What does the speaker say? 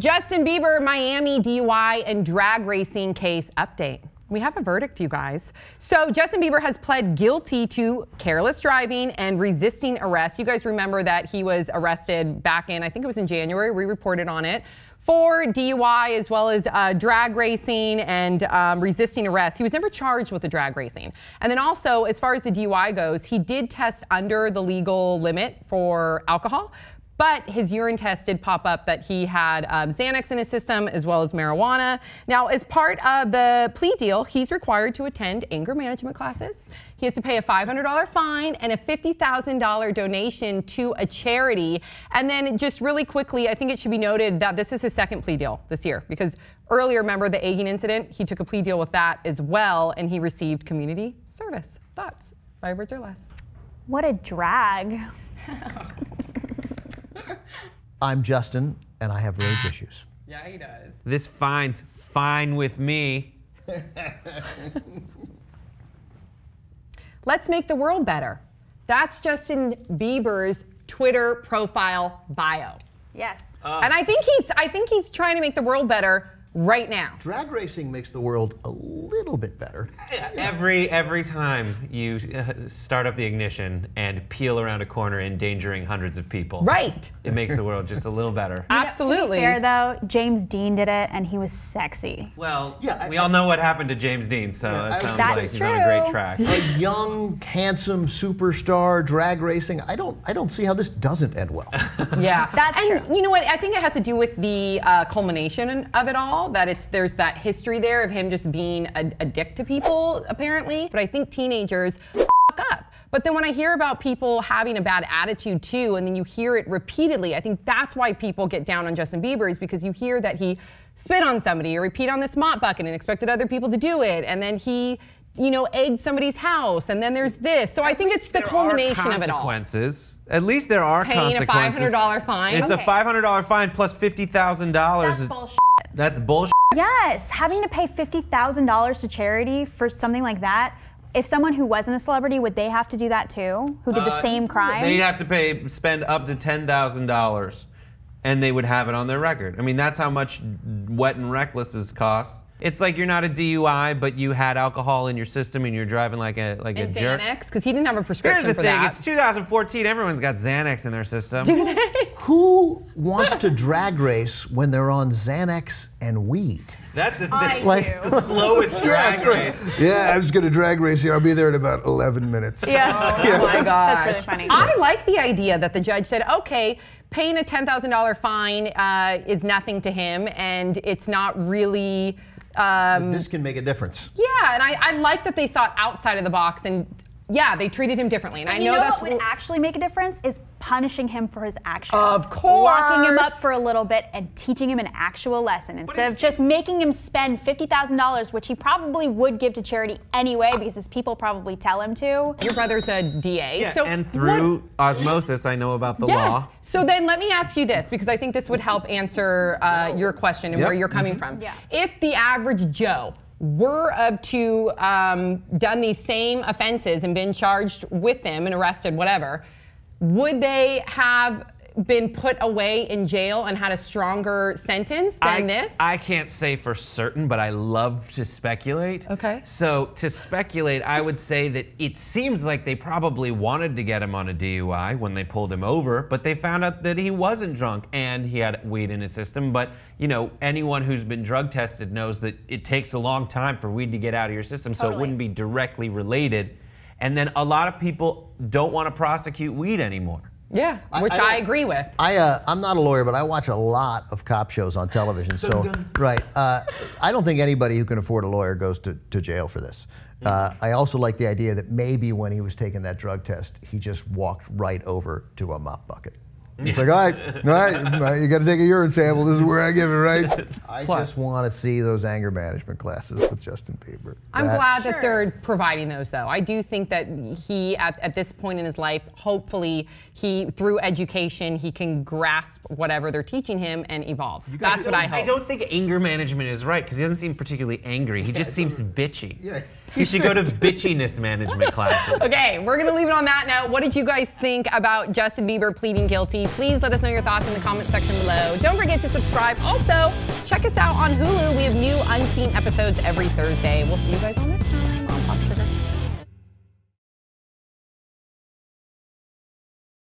Justin Bieber, Miami DUI and drag racing case update. We have a verdict, you guys. So Justin Bieber has pled guilty to careless driving and resisting arrest. You guys remember that he was arrested back in, I think it was in January, we reported on it, for DUI as well as drag racing and resisting arrest. He was never charged with the drag racing. And then also, as far as the DUI goes, he did test under the legal limit for alcohol, but his urine test did pop up that he had Xanax in his system as well as marijuana. Now, as part of the plea deal, he's required to attend anger management classes. He has to pay a $500 fine and a $50,000 donation to a charity. And then just really quickly, I think it should be noted that this is his second plea deal this year, because earlier, remember the egging incident? He took a plea deal with that as well, and he received community service. Thoughts? 5 words or less. What a drag. I'm Justin, and I have rage issues. Yeah, he does. This fine's fine with me. Let's make the world better. That's Justin Bieber's Twitter profile bio. Yes. And I think he's trying to make the world better right now. Drag racing makes the world a little bit better. Every time you start up the ignition and peel around a corner endangering hundreds of people. Right. It makes the world just a little better. Absolutely. To be fair though, James Dean did it and he was sexy. Well, we all know what happened to James Dean, so it sounds like he's on a great track. A young, handsome superstar drag racing. I don't see how this doesn't end well. Yeah, that's true. And you know what? I think it has to do with the culmination of it all. That there's that history there of him just being a dick to people, apparently. But I think teenagers fuck up. But then when I hear about people having a bad attitude too, and then you hear it repeatedly, I think that's why people get down on Justin Bieber, is because you hear that he spit on somebody or repeat on this mop bucket and expected other people to do it, and then he, you know, egged somebody's house, and then there's this. So I think it's the culmination of it all. Consequences. At least there are Paying consequences. a $500 fine. It's a $500 fine plus $50,000. That's bullshit. That's bullshit. Yes, having to pay $50,000 to charity for something like that. If someone who wasn't a celebrity, would they have to do that too? Who did the same crime? They'd have to spend up to $10,000, and they would have it on their record. I mean, that's how much Wet and Reckless's cost. It's like you're not a DUI, but you had alcohol in your system and you're driving like a jerk. Xanax, because he didn't have a prescription Here's the for thing, that. it's 2014, everyone's got Xanax in their system. Do they? Who wants to drag race when they're on Xanax and weed? That's the thing. I It's the slowest drag race. Yeah, I'm just going to drag race here. I'll be there in about 11 minutes. Yeah. Oh my gosh. That's really funny. I like the idea that the judge said, okay, paying a $10,000 fine is nothing to him, and it's not really... This can make a difference. Yeah, and I like that they thought outside of the box, and yeah, they treated him differently. And I know that's what would actually make a difference is punishing him for his actions. Of course. Locking him up for a little bit and teaching him an actual lesson instead of just making him spend $50,000, which he probably would give to charity anyway because his people probably tell him to. Your brother's a DA. Yeah, so and through osmosis, I know about the yes. law. So then let me ask you this, because I think this would help answer your question and where you're coming from. Yeah. If the average Joe were to done these same offenses and been charged with them and arrested, whatever, would they have been put away in jail and had a stronger sentence than this? I can't say for certain, but I love to speculate. Okay. So to speculate, I would say that it seems like they probably wanted to get him on a DUI when they pulled him over, but they found out that he wasn't drunk and he had weed in his system. But you know, anyone who's been drug tested knows that it takes a long time for weed to get out of your system, so it wouldn't be directly related. And then a lot of people don't want to prosecute weed anymore. Yeah, which I agree with. I'm not a lawyer, but I watch a lot of cop shows on television. So, right, I don't think anybody who can afford a lawyer goes to jail for this. I also like the idea that maybe when he was taking that drug test, he just walked right over to a mop bucket. It's like, all right, you got to take a urine sample. This is where I give it, right? I just want to see those anger management classes with Justin Bieber. I'm glad that they're providing those, though. I do think that he, at this point in his life, hopefully, through education, he can grasp whatever they're teaching him and evolve. That's what I hope. I don't think anger management is right, because he doesn't seem particularly angry. He just seems bitchy. Yeah. He should go to bitchiness management classes. Okay, we're going to leave it on that note. What did you guys think about Justin Bieber pleading guilty? Please let us know your thoughts in the comment section below. Don't forget to subscribe. Also, check us out on Hulu. We have new unseen episodes every Thursday. We'll see you guys all next time.